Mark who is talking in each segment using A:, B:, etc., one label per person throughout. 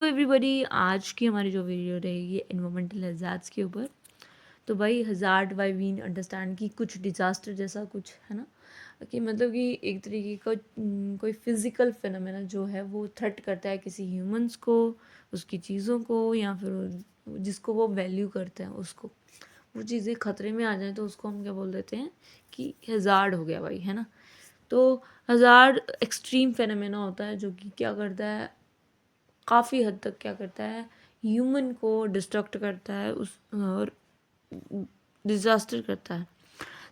A: Everybody, आज की हमारी जो वीडियो रहेगी एनवायरमेंटल हैज़ार्ड्स के ऊपर। तो भाई हज़ार्ड बाय वी अंडरस्टैंड कि कुछ डिज़ास्टर जैसा कुछ है ना, कि मतलब कि एक तरीके का कोई फिज़िकल फिनोमेना जो है वो थ्रेट करता है किसी ह्यूमंस को, उसकी चीज़ों को, या फिर जिसको वो वैल्यू करते हैं उसको। वो चीज़ें ख़तरे में आ जाए तो उसको हम क्या बोल देते हैं कि हज़ार्ड हो गया भाई, है ना। तो हज़ार्ड एक्सट्रीम फिनोमेना होता है जो कि क्या करता है, काफ़ी हद तक क्या करता है, ह्यूमन को डिस्ट्रक्ट करता है उस और डिज़ास्टर करता है।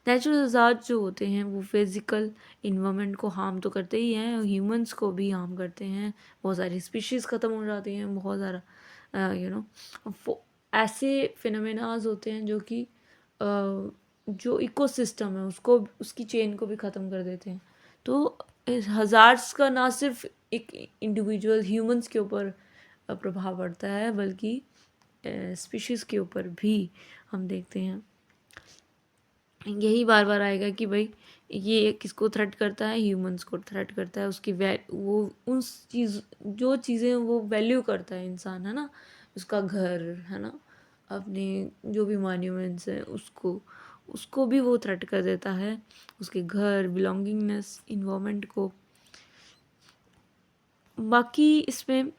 A: नेचुरल हज़ार्ड जो होते हैं वो फिज़िकल इन्वायरमेंट को हार्म तो करते ही हैं, ह्यूमंस को भी हार्म करते हैं। बहुत सारी स्पीशीज़ ख़त्म हो जाती हैं, बहुत सारा ऐसे फिनोमेनाज होते हैं जो कि जो इकोसिस्टम है उसको, उसकी चेन को भी ख़त्म कर देते हैं। तो हज़ार्ड्स का ना सिर्फ एक इंडिविजुअल ह्यूमंस के ऊपर प्रभाव पड़ता है, बल्कि स्पीशीज़ के ऊपर भी हम देखते हैं। यही बार बार आएगा कि भाई ये किसको थ्रेट करता है, ह्यूमंस को थ्रेट करता है। उसकी वो उन जो चीज़ें वो वैल्यू करता है इंसान, है ना, उसका घर, है ना, अपने जो भी मॉन्यूमेंट्स हैं उसको उसको भी वो थ्रेट कर देता है, उसके घर, बिलोंगिंगनेस, इन्वायरमेंट को। बाकी इसमें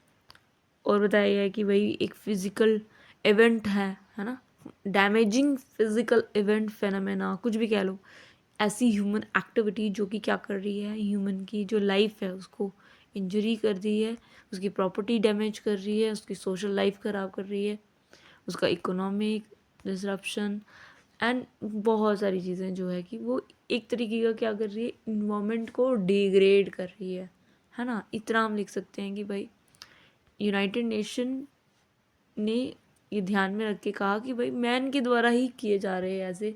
A: और बताया गया है कि भाई एक फिज़िकल इवेंट है ना, डैमेजिंग फिज़िकल इवेंट फेनोमेना, कुछ भी कह लो, ऐसी ह्यूमन एक्टिविटी जो कि क्या कर रही है, ह्यूमन की जो लाइफ है उसको इंजरी कर रही है, उसकी प्रॉपर्टी डैमेज कर रही है, उसकी सोशल लाइफ ख़राब कर रही है, उसका इकोनॉमिक डिसरप्शन एंड बहुत सारी चीज़ें जो है कि वो एक तरीके का क्या कर रही है, इन्वायरमेंट को डिग्रेड कर रही है ना। इतना हम लिख सकते हैं कि भाई यूनाइटेड नेशन ने ये ध्यान में रख के कहा कि भाई मैन के द्वारा ही किए जा रहे हैं ऐसे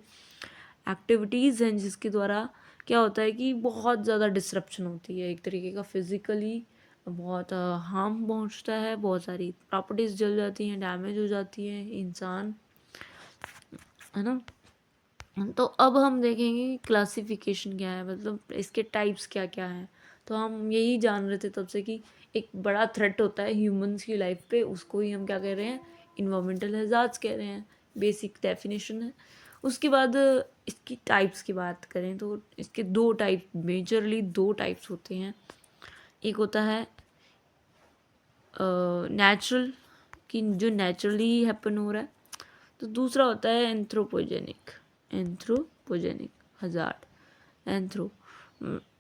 A: एक्टिविटीज़ हैं जिसके द्वारा क्या होता है कि बहुत ज़्यादा डिसरप्शन होती है, एक तरीके का फिज़िकली बहुत हार्म पहुंचता है, बहुत सारी प्रॉपर्टीज़ जल जाती हैं, डैमेज हो जाती हैं, इंसान, है ना। तो अब हम देखेंगे क्लासिफिकेशन क्या है, मतलब इसके टाइप्स क्या क्या हैं। तो हम यही जान रहे थे तब से कि एक बड़ा थ्रेट होता है ह्यूमंस की लाइफ पे, उसको ही हम क्या कह रहे हैं, इन्वायरमेंटल हैज़ार्ड्स कह रहे हैं। बेसिक डेफिनेशन है। उसके बाद इसकी टाइप्स की बात करें तो इसके दो टाइप, मेजरली दो टाइप्स होते हैं। एक होता है नेचुरल, कि जो नेचुरली हैपन हो रहा है। तो दूसरा होता है anthropogenic hazard.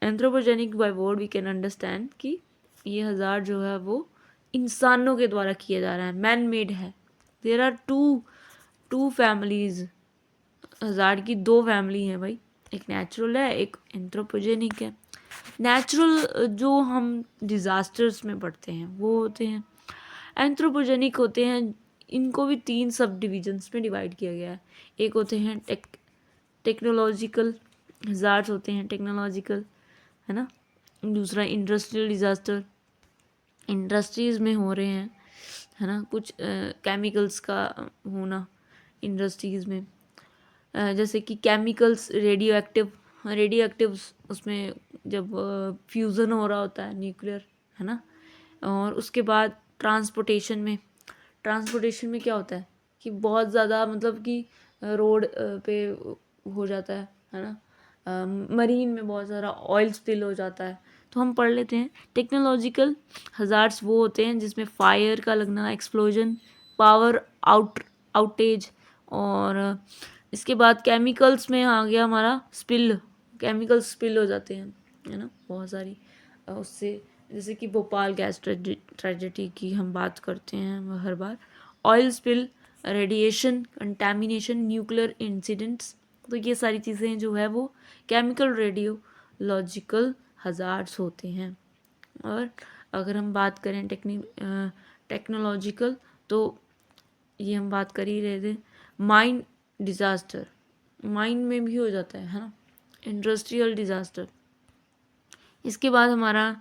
A: Anthropogenic by word we can understand कि ये हज़ार्ड जो है वो इंसानों के द्वारा किया जा रहा है, मैन मेड है। There are two families, hazard की दो फैमिली हैं भाई, एक नेचुरल है, एक एंथ्रोपोजेनिक है। नेचुरल जो हम डिज़ास्टर्स में पढ़ते हैं वो होते हैं, एंथ्रोपोजेनिक होते हैं। इनको भी तीन सब डिविजन्स में डिवाइड किया गया है। एक होते हैं टेक्नोलॉजिकल हज़ार्ड्स होते हैं, टेक्नोलॉजिकल, है ना। दूसरा इंडस्ट्रियल डिज़ास्टर, इंडस्ट्रीज़ में हो रहे हैं, है ना, कुछ केमिकल्स का होना इंडस्ट्रीज़ में, जैसे कि केमिकल्स, रेडियो एक्टिव, उसमें जब फ्यूज़न हो रहा होता है न्यूक्लियर, है ना। और उसके बाद ट्रांसपोर्टेशन में क्या होता है कि बहुत ज़्यादा, मतलब कि रोड पे हो जाता है ना। मरीन में बहुत सारा ऑयल स्पिल हो जाता है। तो हम पढ़ लेते हैं, टेक्नोलॉजिकल हज़ार्ड्स वो होते हैं जिसमें फायर का लगना, एक्सप्लोजन, पावर आउटेज, और इसके बाद केमिकल्स में आ गया हमारा स्पिल, केमिकल स्पिल हो जाते हैं, है ना, बहुत सारी उससे, जैसे कि भोपाल गैस ट्रेजेडी की हम बात करते हैं हर बार, oil spill, radiation contamination, nuclear incidents. तो ये सारी चीज़ें जो है वो केमिकल रेडियोलॉजिकल हज़ार्ड्स होते हैं। और अगर हम बात करें टेक्नोलॉजिकल, तो ये हम बात कर ही रहे थे, माइन डिज़ास्टर, माइन में भी हो जाता है ना, इंडस्ट्रियल डिज़ास्टर। इसके बाद हमारा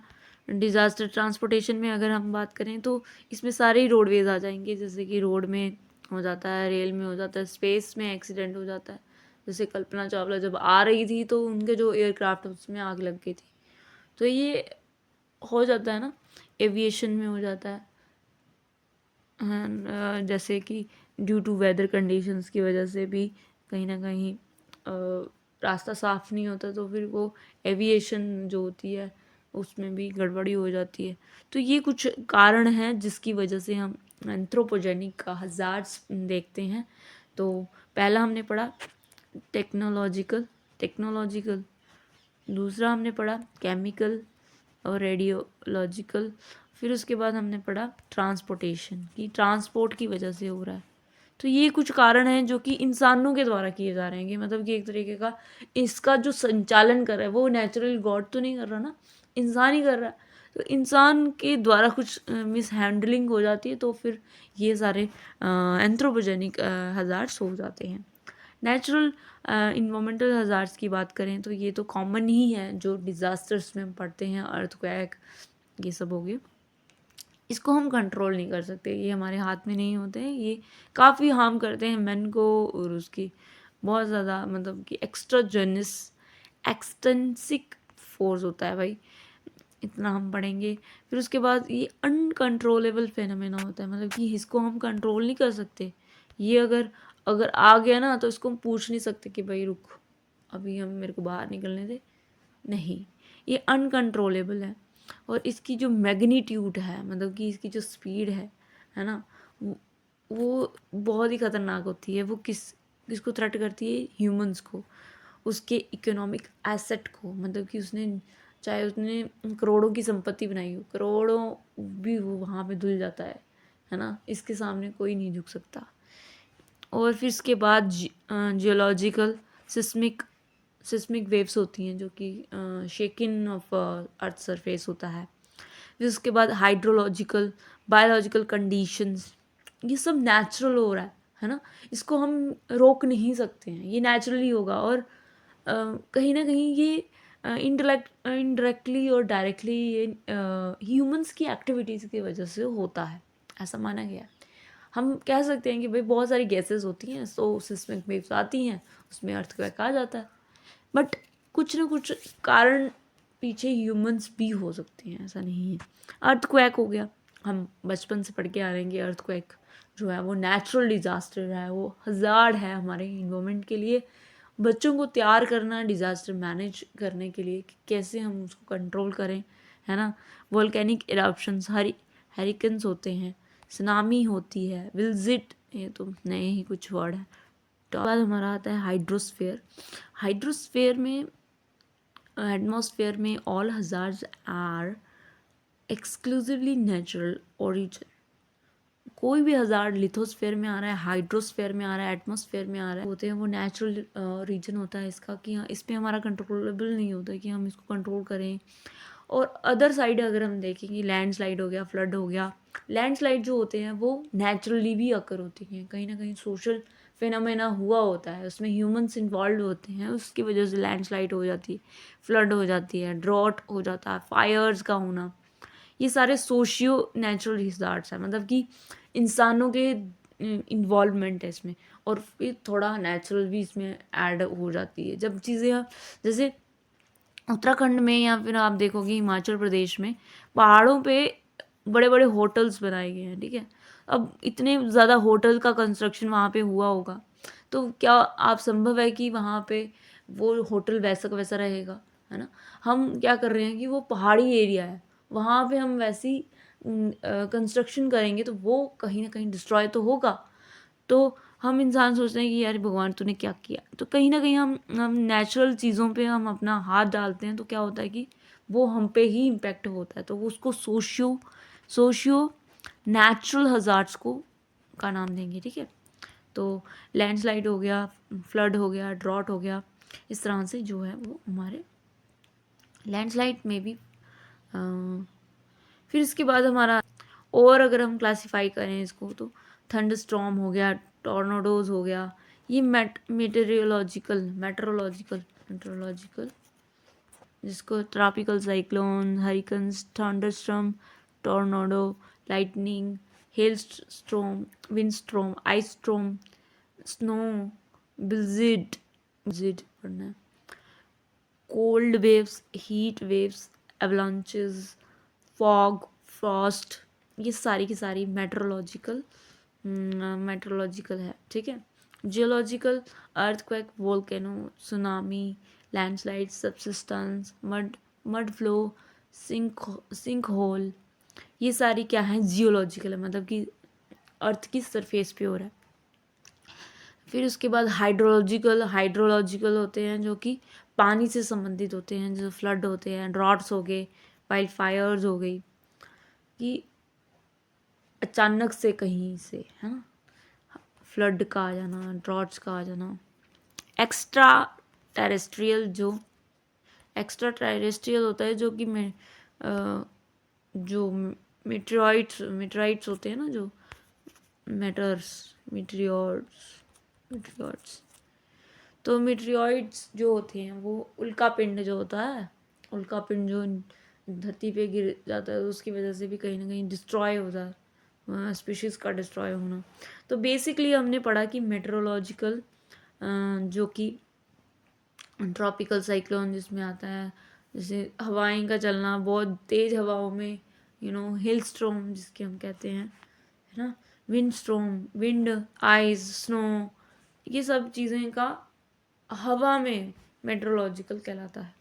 A: डिज़ास्टर ट्रांसपोर्टेशन में अगर हम बात करें तो इसमें सारे ही रोडवेज आ जाएंगे, जैसे कि रोड में हो जाता है, रेल में हो जाता है, स्पेस में एक्सीडेंट हो जाता है। जैसे कल्पना चावला जब आ रही थी तो उनके जो एयरक्राफ्ट उसमें आग लग गई थी, तो ये हो जाता है ना, एविएशन में हो जाता है। जैसे कि ड्यू टू वेदर कंडीशंस की वजह से भी कहीं ना कहीं रास्ता साफ़ नहीं होता, तो फिर वो एविएशन जो होती है उसमें भी गड़बड़ी हो जाती है। तो ये कुछ कारण हैं जिसकी वजह से हम एंथ्रोपोजेनिक हज़ार्ड्स देखते हैं। तो पहला हमने पढ़ा टेक्नोलॉजिकल, दूसरा हमने पढ़ा केमिकल और रेडियोलॉजिकल, फिर उसके बाद हमने पढ़ा ट्रांसपोर्टेशन की ट्रांसपोर्ट की वजह से हो रहा है। तो ये कुछ कारण हैं जो कि इंसानों के द्वारा किए जा रहे हैं, कि मतलब कि एक तरीके का इसका जो संचालन कर रहा है वो नेचुरल गॉड तो नहीं कर रहा ना, इंसान ही कर रहा है। तो इंसान के द्वारा कुछ मिस हैंडलिंग हो जाती है, तो फिर ये सारे एंथ्रोपोजेनिक हज़ार्ड्स हो जाते हैं। नेचुरल इन्वामेंटल हज़ार्ड्स की बात करें तो ये तो कॉमन ही है, जो डिज़ास्टर्स में हम पढ़ते हैं, अर्थक्वेक ये सब हो गए। इसको हम कंट्रोल नहीं कर सकते, ये हमारे हाथ में नहीं होते हैं। ये काफ़ी हार्म करते हैं मैन को, और उसकी बहुत ज़्यादा मतलब कि एक्स्ट्राजेनिस एक्सटेंसिक फोर्स होता है भाई, इतना हम पढ़ेंगे। फिर उसके बाद ये अनकंट्रोलेबल फेनोमेना होता है, मतलब कि इसको हम कंट्रोल नहीं कर सकते। ये अगर अगर आ गया ना तो इसको हम पूछ नहीं सकते कि भाई रुक, अभी हम मेरे को बाहर निकलने दे, नहीं, ये अनकंट्रोलेबल है। और इसकी जो मैग्नीट्यूड है, मतलब कि इसकी जो स्पीड है ना, वो बहुत ही ख़तरनाक होती है। वो किसको थ्रेट करती है? ह्यूमंस को, उसके इकोनॉमिक एसेट को, मतलब कि उसने चाहे उसने करोड़ों की संपत्ति बनाई हो, करोड़ों भी वो वहाँ पे धुल जाता है ना, इसके सामने कोई नहीं झुक सकता। और फिर इसके बाद जियोलॉजिकल सिस्मिक वेव्स होती हैं, जो कि शेकिंग ऑफ अर्थ सरफेस होता है। फिर उसके बाद हाइड्रोलॉजिकल, बायोलॉजिकल कंडीशंस, ये सब नेचुरल हो रहा है ना, इसको हम रोक नहीं सकते हैं, ये नेचुरली होगा। और कहीं ना कहीं ये इनडायरेक्टली और डायरेक्टली ये ह्यूमंस की एक्टिविटीज़ की वजह से होता है, ऐसा माना गया है। हम कह सकते हैं कि भाई बहुत सारी गैसेस होती हैं, तो सिस्मिक वेव्स आती हैं, उसमें अर्थक्वेक आ जाता है। बट कुछ ना कुछ कारण पीछे ह्यूमंस भी हो सकते हैं, ऐसा नहीं है। अर्थक्वेक हो गया, हम बचपन से पढ़ के आ रहे हैं कि अर्थक्वेक जो है वो नेचुरल डिज़ास्टर है, वो हज़ार्ड है हमारे इन्वायरमेंट के लिए। बच्चों को तैयार करना डिज़ास्टर मैनेज करने के लिए कि कैसे हम उसको कंट्रोल करें, है ना। वोल्केनिक इरप्शंस, हरिकेन्स होते हैं, सुनामी होती है, विल्जिट, ये तो नए ही कुछ वर्ड है। तो बाद हमारा आता है हाइड्रोस्फीयर। हाइड्रोस्फीयर में एटमॉस्फेयर में all hazards are exclusively natural origin. कोई भी हज़ार्ड लिथोस्फेयर में आ रहा है, हाइड्रोस्फेयर में आ रहा है, एटमॉस्फेयर में आ रहा है, होते हैं वो नेचुरल रीजन होता है इसका, कि हाँ इस पर हमारा कंट्रोलेबल नहीं होता कि हम इसको कंट्रोल करें। और अदर साइड अगर हम देखेंगे, लैंडस्लाइड हो गया, फ्लड हो गया। लैंडस्लाइड जो होते हैं वो नेचुरली भी अकर होती हैं, कहीं ना कहीं सोशल फिनोमेना हुआ होता है, उसमें ह्यूमंस इन्वॉल्व होते हैं, उसकी वजह से लैंडस्लाइड हो जाती है, फ्लड हो जाती है, ड्रॉट हो जाता है, फायर्स का होना। ये सारे सोशियो नेचुरल हिजार्ड्स हैं, मतलब कि इंसानों के इन्वॉल्वमेंट है इसमें, और फिर थोड़ा नेचुरल भी इसमें ऐड हो जाती है। जब चीज़ें जैसे उत्तराखंड में या फिर आप देखोगे हिमाचल प्रदेश में पहाड़ों पे बड़े बड़े होटल्स बनाए गए हैं, ठीक है। अब इतने ज़्यादा होटल का कंस्ट्रक्शन वहाँ पे हुआ होगा, तो क्या आप संभव है कि वहाँ पे वो होटल वैसा का वैसा रहेगा, है ना। हम क्या कर रहे हैं कि वो पहाड़ी एरिया है, वहाँ पे हम वैसी कंस्ट्रक्शन करेंगे तो वो कहीं ना कहीं डिस्ट्रॉय तो होगा। तो हम इंसान सोचते हैं कि यार भगवान तूने क्या किया, तो कहीं ना कहीं हम नेचुरल चीज़ों पे हम अपना हाथ डालते हैं, तो क्या होता है कि वो हम पे ही इम्पेक्ट होता है। तो वो उसको सोशियो नेचुरल हज़ार्ड्स को का नाम देंगे, ठीक है। तो लैंडस्लाइड हो गया, फ्लड हो गया, ड्रॉट हो गया, इस तरह से जो है वो हमारे लैंडस्लाइड में भी फिर इसके बाद हमारा, और अगर हम क्लासीफाई करें इसको, तो थंडर स्टॉर्म हो गया, टॉर्नाडोज हो गया, ये मेट्रोलॉजिकल, जिसको tropical cyclone, hurricanes, thunder storm, tornado, lightning, hail storm, wind storm, ice storm, snow, blizzard पढ़ना है, cold waves, heat waves, avalanches, fog, frost, ये सारी की सारी मेट्रोलॉजिकल है, ठीक है। Geological, earthquake, volcano, tsunami, landslide, subsistence, mud flow, sink hole, ये सारी क्या है, जियोलॉजिकल है, मतलब कि अर्थ की सरफेस पे हो रहा है। फिर उसके बाद हाइड्रोलॉजिकल होते हैं जो कि पानी से संबंधित होते हैं, जो फ्लड होते हैं, ड्रॉट्स हो गए, वाइल्ड फायर्स हो गई, कि अचानक से कहीं से, है ना, फ्लड का आ जाना, ड्रॉट्स का आ जाना। एक्स्ट्रा टेरेस्ट्रियल होता है जो कि मैं जो मेटेराइट्स होते हैं ना, जो मीटियोर्स, तो मीटियोइड्स जो होते हैं वो उल्का पिंड जो होता है, उल्का पिंड जो धरती पे गिर जाता है, उसकी वजह से भी कहीं ना कहीं डिस्ट्रॉय होता है, स्पीशीज़ का डिस्ट्रॉय होना। तो बेसिकली हमने पढ़ा कि मेट्रोलॉजिकल जो कि ट्रॉपिकल साइक्लोन जिसमें आता है, जैसे हवाएं का चलना, बहुत तेज़ हवाओं में, हिल स्ट्रोम जिसके हम कहते हैं, है ना, wind storm, wind, ice, snow, ये सब चीज़ें का हवा में मेट्रोलॉजिकल कहलाता है।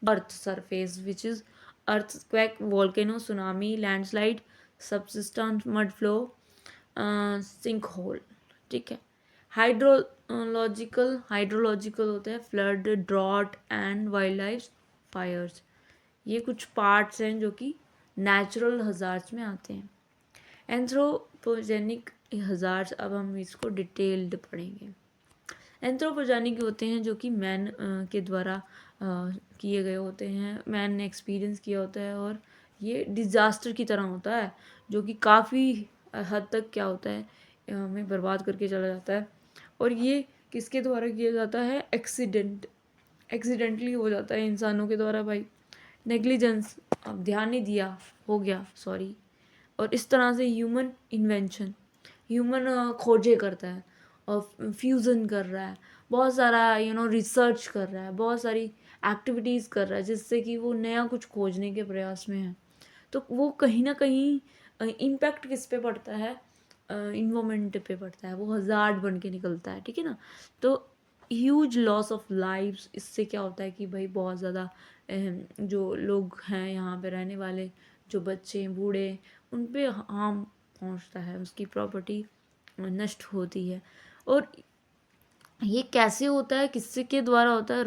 A: Earth surface which is earthquake, volcano, tsunami, landslide, subsistence, mud flow, sink hole, ठीक है। हाइड्रोलॉजिकल होता है flood, drought and wild life fires. ये कुछ पार्ट्स हैं जो कि नेचुरल हजार्ड्स में आते हैं। एंथ्रोपोजेनिक हजार्ड्स, अब हम इसको डिटेल्ड पढ़ेंगे। एंथ्रोपोजेनिक होते हैं जो कि मैन के द्वारा किए गए होते हैं, मैन ने एक्सपीरियंस किया होता है, और ये डिज़ास्टर की तरह होता है जो कि काफ़ी हद तक क्या होता है, हमें बर्बाद करके चला जाता है। और ये किसके द्वारा किया जाता है, एक्सीडेंटली हो जाता है इंसानों के द्वारा, भाई नेग्लिजेंस, अब ध्यान नहीं दिया, हो गया, सॉरी। और इस तरह से ह्यूमन खोजें करता है और फ्यूज़न कर रहा है, बहुत सारा रिसर्च कर रहा है, बहुत सारी एक्टिविटीज़ कर रहा है, जिससे कि वो नया कुछ खोजने के प्रयास में है। तो वो कहीं ना कहीं इम्पैक्ट किस पे पड़ता है, इन्वायरमेंट पे पड़ता है, वो हज़ार्ड बन के निकलता है, ठीक है ना। तो ह्यूज लॉस ऑफ लाइव्स, इससे क्या होता है कि भाई बहुत ज़्यादा जो लोग हैं यहाँ पे रहने वाले, जो बच्चे बूढ़े, उन पे हार्म पहुँचता है, उसकी प्रॉपर्टी नष्ट होती है। और ये कैसे होता है, किससे के द्वारा होता है,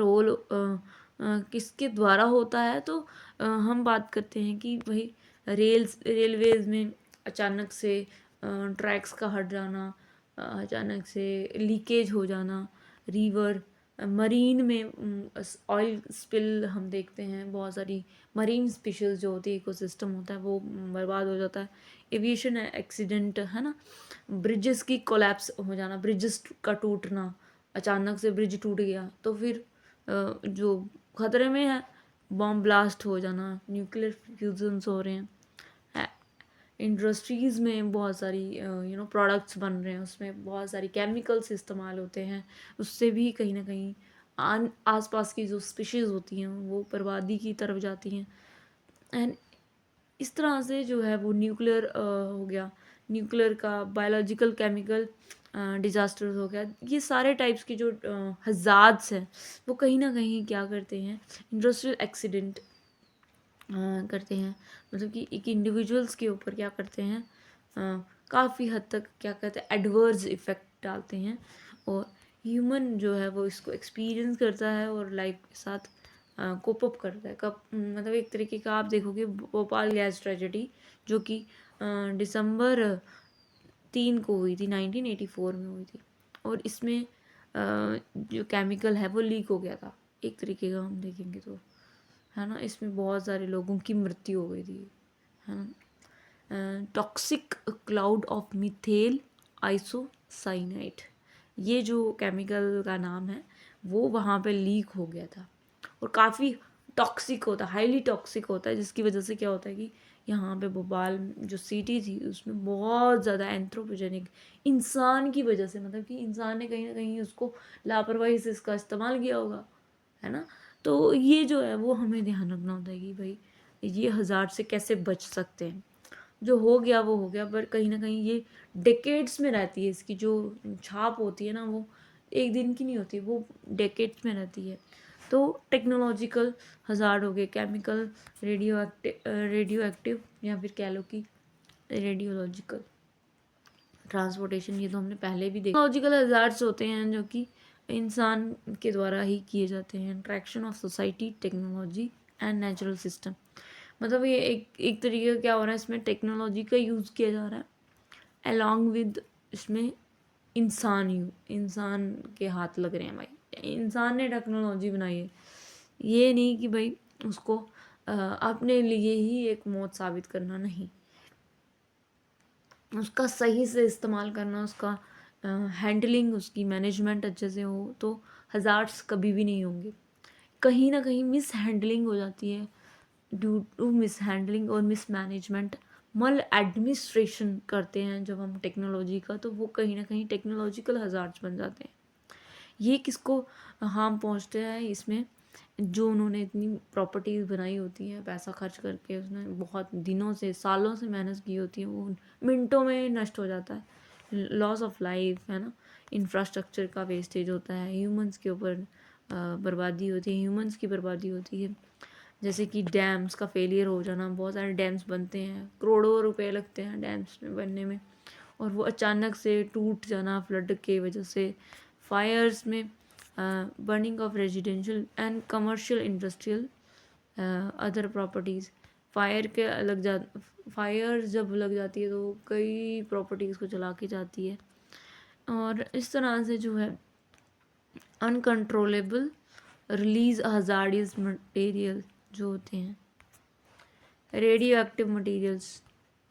A: किसके द्वारा होता है, तो हम बात करते हैं कि भाई रेलवेज में अचानक से ट्रैक्स का हट जाना, अचानक से लीकेज हो जाना, रिवर, मरीन में ऑयल स्पिल हम देखते हैं, बहुत सारी मरीन स्पीशीज़ जो होती है, इकोसिस्टम होता है, वो बर्बाद हो जाता है। एविएशन एक्सीडेंट, है ना, ब्रिजेस की कोलैप्स हो जाना, ब्रिजेस का टूटना, अचानक से ब्रिज टूट गया तो फिर जो खतरे में है, बॉम्ब ब्लास्ट हो जाना, न्यूक्लियर फ्यूजन्स हो रहे हैं, इंडस्ट्रीज़ में बहुत सारी प्रोडक्ट्स बन रहे हैं, उसमें बहुत सारी केमिकल्स इस्तेमाल होते हैं, उससे भी कहीं ना कहीं आसपास की जो स्पीशीज़ होती हैं वो बर्बादी की तरफ जाती हैं। एंड इस तरह से जो है वो न्यूक्लियर हो गया, न्यूक्लियर का, बायोलॉजिकल, केमिकल डिज़ास्टर्स हो गया, ये सारे टाइप्स की जो हज़ार्ड्स हैं वो कहीं ना कहीं क्या करते हैं, इंडस्ट्रियल एक्सीडेंट करते हैं, मतलब कि एक इंडिविजुअल्स के ऊपर क्या करते हैं, काफ़ी हद तक क्या कहते हैं, एडवर्स इफ़ेक्ट डालते हैं, और ह्यूमन जो है वो इसको एक्सपीरियंस करता है और लाइफ के साथ कोप अप करता है। कब, मतलब एक तरीके का आप देखोगे भोपाल गैस ट्रेजेडी जो कि December 3 को हुई थी, 1984 में हुई थी, और इसमें जो केमिकल है वो लीक हो गया था, एक तरीके का हम देखेंगे तो, है ना, इसमें बहुत सारे लोगों की मृत्यु हो गई थी, है ना। Toxic cloud of methyl isocyanide, ये जो केमिकल का नाम है वो वहाँ पे लीक हो गया था, और काफ़ी टॉक्सिक होता है, हाईली टॉक्सिक होता है, जिसकी वजह से क्या होता है कि यहाँ पे भोपाल जो सिटी थी उसमें बहुत ज़्यादा एंथ्रोपोजेनिक, इंसान की वजह से, मतलब कि इंसान ने कहीं ना कहीं उसको लापरवाही से इसका इस्तेमाल किया होगा, है ना। तो ये जो है वो हमें ध्यान रखना होता है कि भाई ये हज़ार्ड से कैसे बच सकते हैं। जो हो गया वो हो गया, पर कहीं ना कहीं ये डेकेड्स में रहती है, इसकी जो छाप होती है ना वो एक दिन की नहीं होती, वो डेकेड्स में रहती है। तो टेक्नोलॉजिकल हज़ार्ड हो गए, केमिकल, रेडियो एक्टिव, या फिर कह लो कि रेडियोलॉजिकल, ट्रांसपोर्टेशन, ये तो हमने पहले भी देखा। टेक्नोलॉजिकल हज़ार्ड्स होते हैं जो कि इंसान के द्वारा ही किए जाते हैं। Interaction of society, technology and natural system, मतलब ये एक तरीके का क्या हो रहा है, इसमें टेक्नोलॉजी का यूज़ किया जा रहा है अलॉन्ग विद इसमें इंसान के हाथ लग रहे हैं भाई, इंसान ने टेक्नोलॉजी बनाई है। ये नहीं कि भाई उसको अपने लिए ही एक मौत साबित करना, नहीं, उसका सही से इस्तेमाल करना, उसका हैंडलिंग, उसकी मैनेजमेंट अच्छे से हो तो हज़ार्ड्स कभी भी नहीं होंगे। कहीं ना कहीं मिस हैंडलिंग हो जाती है, ड्यू टू मिस हैंडलिंग और मिस मैनेजमेंट, मल एडमिनिस्ट्रेशन करते हैं जब हम टेक्नोलॉजी का, तो वो कहीं ना कहीं टेक्नोलॉजिकल हज़ार्ड्स बन जाते हैं। ये किसको हार्म पहुंचते हैं, इसमें जो उन्होंने इतनी प्रॉपर्टीज़ बनाई होती हैं, पैसा खर्च करके, उसने बहुत दिनों से सालों से मेहनत की होती है, वो मिनटों में नष्ट हो जाता है। लॉस ऑफ लाइफ है ना, इंफ्रास्ट्रक्चर का वेस्टेज होता है, ह्यूमंस के ऊपर बर्बादी होती है, ह्यूमंस की बर्बादी होती है। जैसे कि डैम्स का फेलियर हो जाना, बहुत सारे डैम्स बनते हैं, करोड़ों रुपए लगते हैं डैम्स में बनने में, और वो अचानक से टूट जाना फ्लड के वजह से। फायर्स में burning of residential and commercial industrial other properties, fire जब लग जाती है तो कई प्रॉपर्टीज़ को जला के जाती है। और इस तरह से जो है अनकंट्रोलेबल रिलीज हजार्डियस मटेरियल जो होते हैं, रेडियो एक्टिव मटेरियल्स,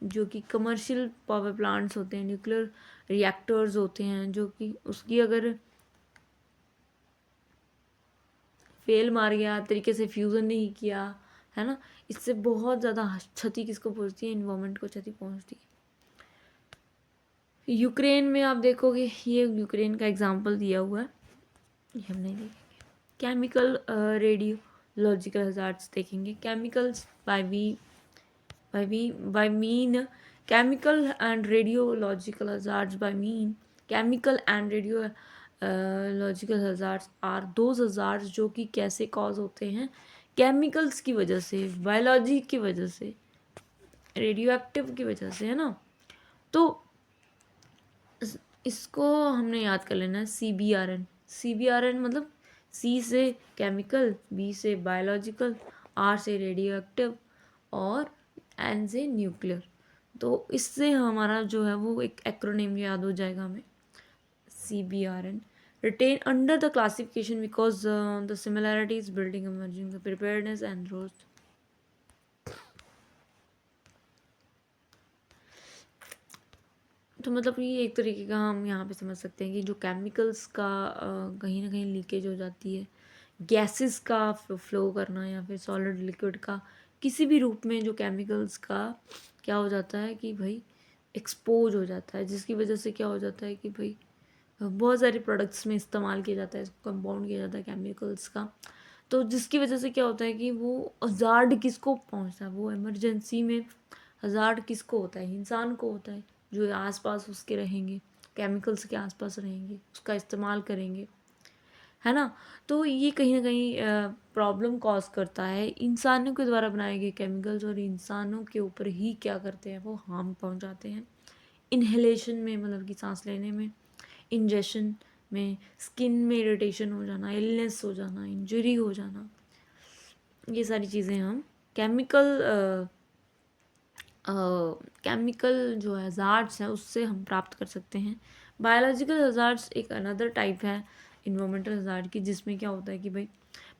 A: जो कि कमर्शियल पावर प्लांट्स होते हैं, न्यूक्लियर रिएक्टर्स होते हैं, जो कि उसकी अगर फेल मार गया, तरीके से फ्यूज़न नहीं किया, है ना, इससे बहुत ज़्यादा क्षति किसको पहुंचती है, इन्वायरमेंट को क्षति पहुंचती है। यूक्रेन में आप देखोगे, ये यूक्रेन का एग्जांपल दिया हुआ है, ये हम नहीं देखेंगे। केमिकल रेडियोलॉजिकल हज़ार्ड्स देखेंगे। Chemicals by mean chemical and radiological hazards by mean chemical and radiological hazards are those hazards जो कि कैसे कॉज होते हैं, केमिकल्स की वजह से, बायोलॉजी की वजह से, रेडियो एक्टिव की वजह से, है ना। तो इसको हमने याद कर लेना है, CBRN मतलब C से केमिकल, B से बायोलॉजिकल, R से रेडियो एक्टिव और N से न्यूक्लियर। तो इससे हमारा जो है वो एक एक्रोनिम याद हो जाएगा हमें, CBRN, written under the classification because the similarities building emerging the preparedness and roast. तो मतलब ये एक तरीके का हम यहाँ पे समझ सकते हैं कि जो केमिकल्स का कहीं ना कहीं लीकेज हो जाती है, गैसेस का फ्लो करना, या फिर सॉलिड लिक्विड का किसी भी रूप में जो केमिकल्स का क्या हो जाता है कि भाई एक्सपोज हो जाता है, जिसकी वजह से क्या हो जाता है कि भाई बहुत सारे प्रोडक्ट्स में इस्तेमाल किया जाता है, इसको कंपाउंड किया जाता है केमिकल्स का। तो जिसकी वजह से क्या होता है कि वो हज़ार्ड किसको पहुंचता है, वो इमरजेंसी में हज़ार्ड किसको होता है, इंसान को होता है, जो आसपास उसके रहेंगे, केमिकल्स के आसपास रहेंगे, उसका इस्तेमाल करेंगे, है ना। तो ये कहीं ना कहीं प्रॉब्लम कॉज करता है, इंसानों के द्वारा बनाए गए केमिकल्स और इंसानों के ऊपर ही क्या करते हैं, वो हार्म पहुंचाते हैं। इन्हेलेशन में मतलब कि सांस लेने में, इंजेक्शन में, स्किन में इरिटेशन हो जाना, इलनेस हो जाना, इंजरी हो जाना, ये सारी चीज़ें हम केमिकल जो हज़ार्ड्स हैं उससे हम प्राप्त कर सकते हैं। बायोलॉजिकल हज़ार्ड्स एक अनदर टाइप है इन्वायरमेंटल हज़ार्ड की, जिसमें क्या होता है कि भाई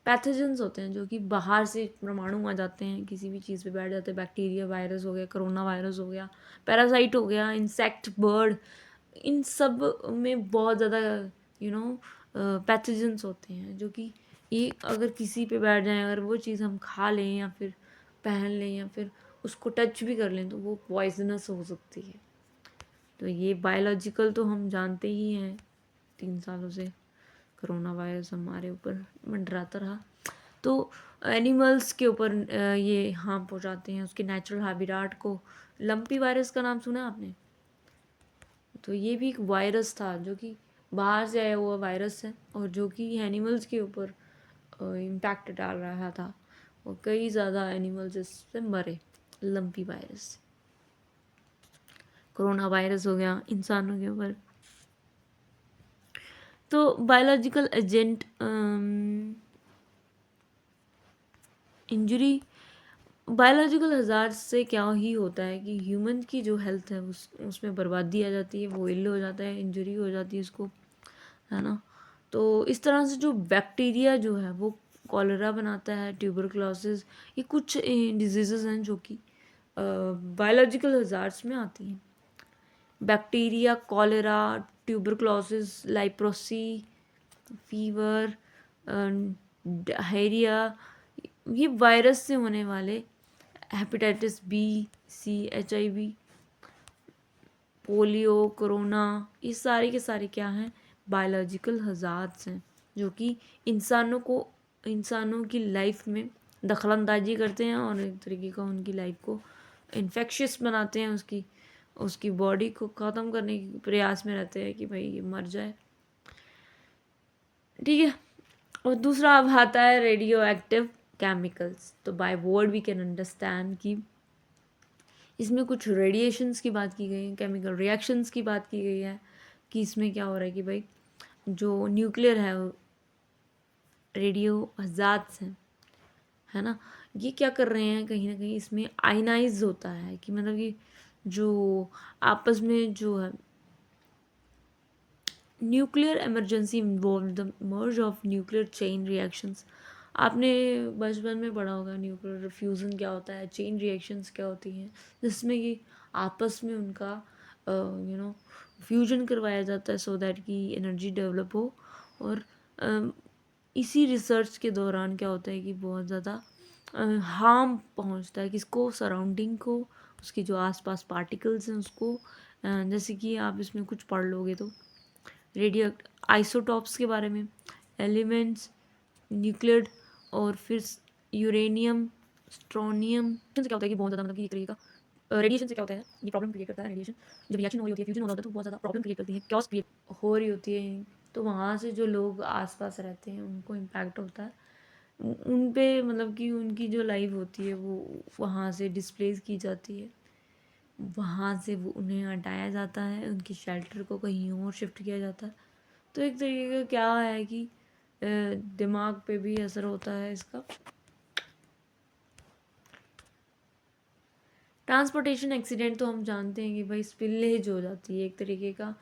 A: पैथोजेंस होते हैं जो कि बाहर से परमाणु आ जाते हैं, किसी भी चीज़ पे बैठ जाते हैं, बैक्टीरिया, वायरस हो गया, कोरोना वायरस हो गया, पैरासाइट हो गया, इंसेक्ट, बर्ड, इन सब में बहुत ज़्यादा पैथोजेंस होते हैं, जो कि ये अगर किसी पे बैठ जाए, अगर वो चीज़ हम खा लें या फिर पहन लें या फिर उसको टच भी कर लें तो वो पॉइजनस हो सकती है। तो ये बायोलॉजिकल तो हम जानते ही हैं, 3 सालों से कोरोना वायरस हमारे ऊपर मंडराता रहा। तो एनिमल्स के ऊपर ये हार्म पहुंचाते हैं, उसके नेचुरल हैबिटाट को लंपी वायरस का नाम सुना है आपने? तो ये भी एक वायरस था जो कि बाहर से आया हुआ वायरस है और जो कि एनिमल्स के ऊपर इम्पैक्ट डाल रहा था और कई ज़्यादा एनिमल्स इससे मरे लंपी वायरस से। कोरोना वायरस हो गया इंसानों के ऊपर। तो biological agent injury, biological hazard से क्या ही होता है कि ह्यूमन की जो हेल्थ है उसमें बर्बादी आ जाती है, वो इल हो जाता है, इंजरी हो जाती है उसको, है ना। तो इस तरह से जो बैक्टीरिया जो है वो कॉलरा बनाता है, ट्यूबरक्लोसिस, ये कुछ डिजीज़ेज़ हैं जो कि बायोलॉजिकल हज़ार्ड्स में आती हैं। Bacteria, cholera, tuberculosis, leprosy, fever, diarrhoea, ये वायरस से होने वाले, hepatitis B, C, HIV, polio, corona, ये सारे के सारे क्या हैं? बायोलॉजिकल हज़ार्ड्स हैं जो कि इंसानों की लाइफ में दखलंदाजी करते हैं और एक तरीके का उनकी लाइफ को इन्फेक्शियस बनाते हैं, उसकी बॉडी को ख़त्म करने के प्रयास में रहते हैं कि भाई ये मर जाए। ठीक है। और दूसरा अब आता है रेडियो एक्टिव केमिकल्स। तो by word we can understand कि इसमें कुछ रेडिएशंस की बात की गई है, केमिकल रिएक्शंस की बात की गई है कि इसमें क्या हो रहा है कि भाई जो न्यूक्लियर है, रेडियो हज़ार्ड्स हैं, है ना, ये क्या कर रहे हैं, कहीं ना कहीं इसमें आयनाइज होता है कि मतलब कि जो आपस में जो है nuclear emergency involve the merge of nuclear chain reactions. आपने बचपन में पढ़ा होगा न्यूक्लियर फ्यूज़न क्या होता है, चेन रिएक्शंस क्या होती हैं, जिसमें कि आपस में उनका फ्यूजन करवाया जाता है सो दैट कि एनर्जी डेवलप हो। और इसी रिसर्च के दौरान क्या होता है कि बहुत ज़्यादा हार्म पहुंचता है किसको, सराउंडिंग को, उसके जो आसपास पार्टिकल्स हैं उसको। जैसे कि आप इसमें कुछ पढ़ लोगे तो रेडियो आइसोटॉप्स के बारे में, एलिमेंट्स, न्यूक्लियड, और फिर यूरेनियम, स्ट्रोनियम से क्या होता है कि बहुत ज़्यादा मतलब कि एक तरीके का रेडिएशन से क्या होता है, ये प्रॉब्लम क्रिएट करता है। रेडिएशन जब रिएक्शन हो रही होती है, फ्यूजन हो रहा होता है, तो बहुत ज़्यादा प्रॉब्लम क्रिएट करती है, क्योस क्रिएट हो रही होती है। तो वहाँ से जो लोग आसपास रहते हैं उनको इम्पैक्ट होता है, उन पे मतलब कि उनकी जो लाइफ होती है वो वहाँ से डिस्प्लेस की जाती है, वहाँ से वो उन्हें हटाया जाता है, उनकी शेल्टर को कहीं और शिफ्ट किया जाता है। तो एक तरीके का क्या है कि दिमाग पे भी असर होता है इसका। ट्रांसपोर्टेशन एक्सीडेंट तो हम जानते हैं कि भाई स्पिलेज हो जाती है एक तरीके का।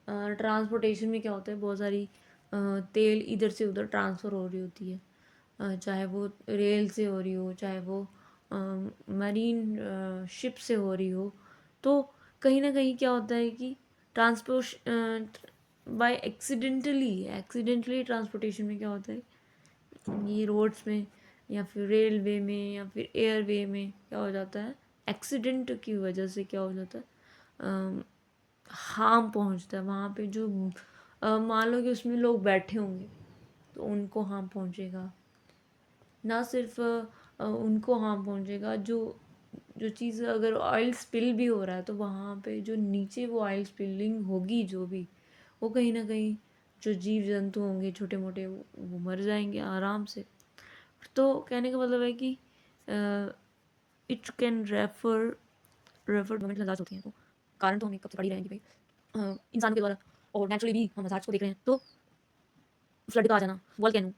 A: ट्रांसपोर्टेशन में क्या होता है, बहुत सारी तेल इधर से उधर ट्रांसफ़र हो रही होती है, चाहे वो रेल से हो रही हो, चाहे वो मरीन शिप से हो रही हो। तो कहीं ना कहीं क्या होता है कि ट्रांसपोर्ट बाय एक्सीडेंटली ट्रांसपोर्टेशन में क्या होता है, ये रोड्स में या फिर रेलवे में या फिर एयरवे में क्या हो जाता है, एक्सीडेंट की वजह से क्या हो जाता है, हार्म पहुंचता है वहाँ पे। जो मान लो कि उसमें लोग बैठे होंगे तो उनको हार्म पहुंचेगा, ना सिर्फ उनको हार्म पहुंचेगा, जो जो चीज़ अगर ऑयल स्पिल भी हो रहा है तो वहाँ पे जो नीचे वो ऑयल स्पिलिंग होगी जो भी, वो कहीं ना कहीं जो जीव जंतु होंगे छोटे मोटे वो मर जाएंगे आराम से। तो कहने का मतलब है कि it can refer moment hazards होती हैं। तो कारण तो हमें कब से पढ़ ही रहे हैं कि भाई इंसानों के द्वारा और नेचुरली भी हम हज़ार्ड्स को देख रहे हैं। तो फ्लड का आ जाना, वॉल्केनो,